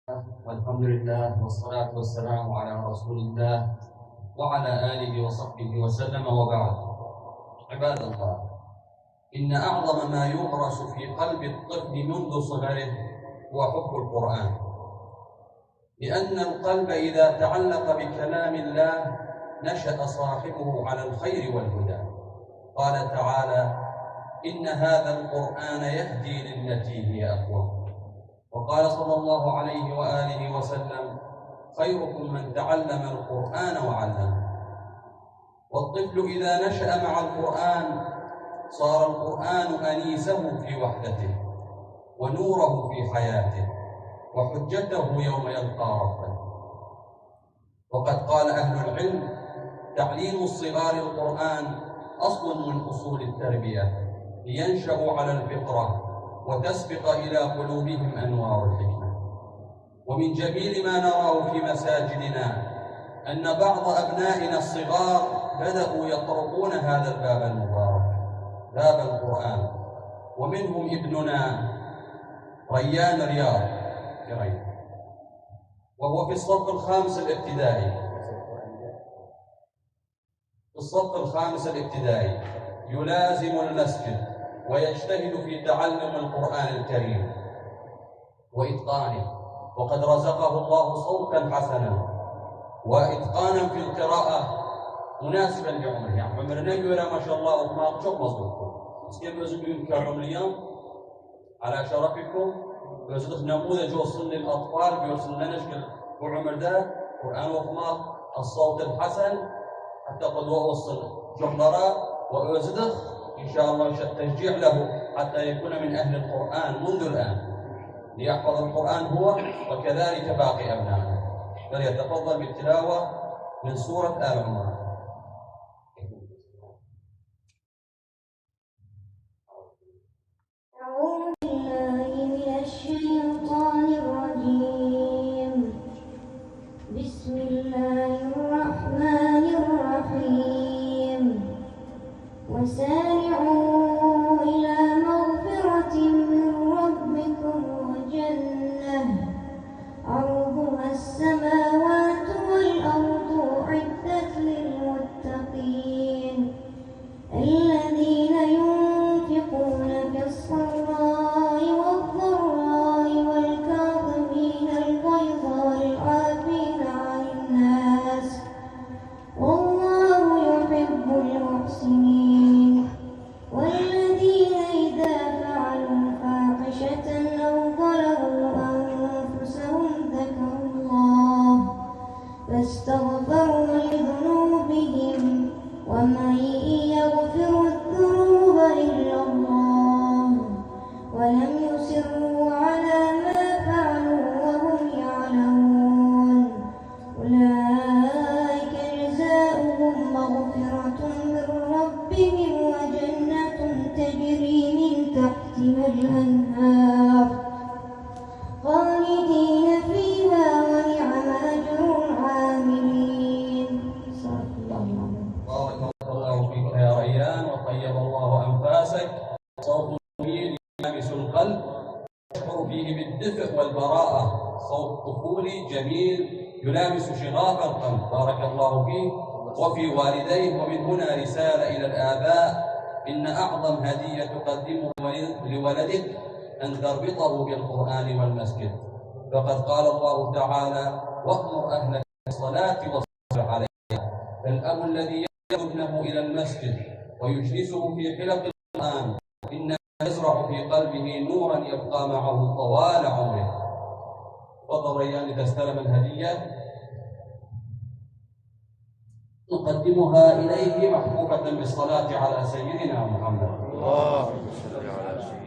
والحمد لله والصلاة والسلام على رسول الله وعلى آله وصحبه وسلم، وبعد. عباد الله، إن أعظم ما يغرس في قلب الطفل منذ صغره هو حب القرآن، لأن القلب إذا تعلق بكلام الله نشأ صاحبه على الخير والهدى. قال تعالى: إن هذا القرآن يهدي للتي هي أقوم. وقال صلى الله عليه وآله وسلم: خيركم من تعلم القرآن وعلمه. والطفل إذا نشأ مع القرآن صار القرآن أنيسه في وحدته، ونوره في حياته، وحجته يوم يلقى ربه. وقد قال أهل العلم: تعليم الصغار القرآن أصل من أصول التربية، لينشأوا على الفطرة وتسبق إلى قلوبهم أنوار الحكمة. ومن جميل ما نراه في مساجدنا أن بعض أبنائنا الصغار بدأوا يطرقون هذا الباب المبارك، باب القرآن. ومنهم ابننا ريان رياض وهو في الصف الخامس الابتدائي يلازم المسجد ويجتهد في تعلم القرآن الكريم وإتقانه، وقد رزقه الله صوتا حسنا وإتقانا في القراءة مناسبا لعمره. يعني عمرنا يرى ما شاء الله وما çok مظبوط. كيف لازم ينكرهم اليوم على شرفكم ويصدق نموذج وصل للأطفال بيوصل لنا شكل وعمر ده قرآن وقمار الصوت الحسن حتى قد وصل جمهرة ويصدق إن شاء الله تشجيع له حتى يكون من أهل القرآن منذ الآن، ليحفظ القرآن هو وكذلك باقي أبنائه. فليتفضل بالتلاوة من سورة آل عمران. أعوذ بالله من الشيطان الرجيم. بسم الله الرحمن الرحيم. وسارعوا إلى مغفرة من ربكم وجنة عرضها السماوات والأرض أعدت للمتقين الذين ينفقون في السراء والضراء والكاظمين الغيظ والعافين عن الناس والله يحب المحسنين. والذين إذا فعلوا فاحشة أو ظلموا أنفسهم ذكروا الله فاستغفروا لذنوبهم ومن يغفر الذنوب إلا الله ولم يصروا على ما فعلوا وهم يعلمون أولئك جزاؤهم مغفرة من ربهم وجنة تجري من تحتها الأنهار خالدين فيها ونعم أجر العاملين. صدق الله العظيم. بارك الله فيك يا ريان وطيب الله أنفاسك. صوت جميل يلامس القلب تشعر فيه بالدفء والبراءة، صوت طفولي جميل يلامس شغاف القلب. بارك الله فيه وفي والديه. ومن هنا رسالة إلى الآباء: إن أعظم هدية تقدمه لولدك أن تربطه بالقرآن والمسجد، فقد قال الله تعالى: وأمر أهلك بالصلاة واصبر عليها. فالأب الذي يدعو ابنه إلى المسجد ويجلسه في حلق القرآن إنما يزرع في قلبه نورا يبقى معه طوال عمره. تفضل ريان تستلم الهدية نقدمها إليه محفوفة بالصلاة على سيدنا محمد. اللهم صل على سيدنا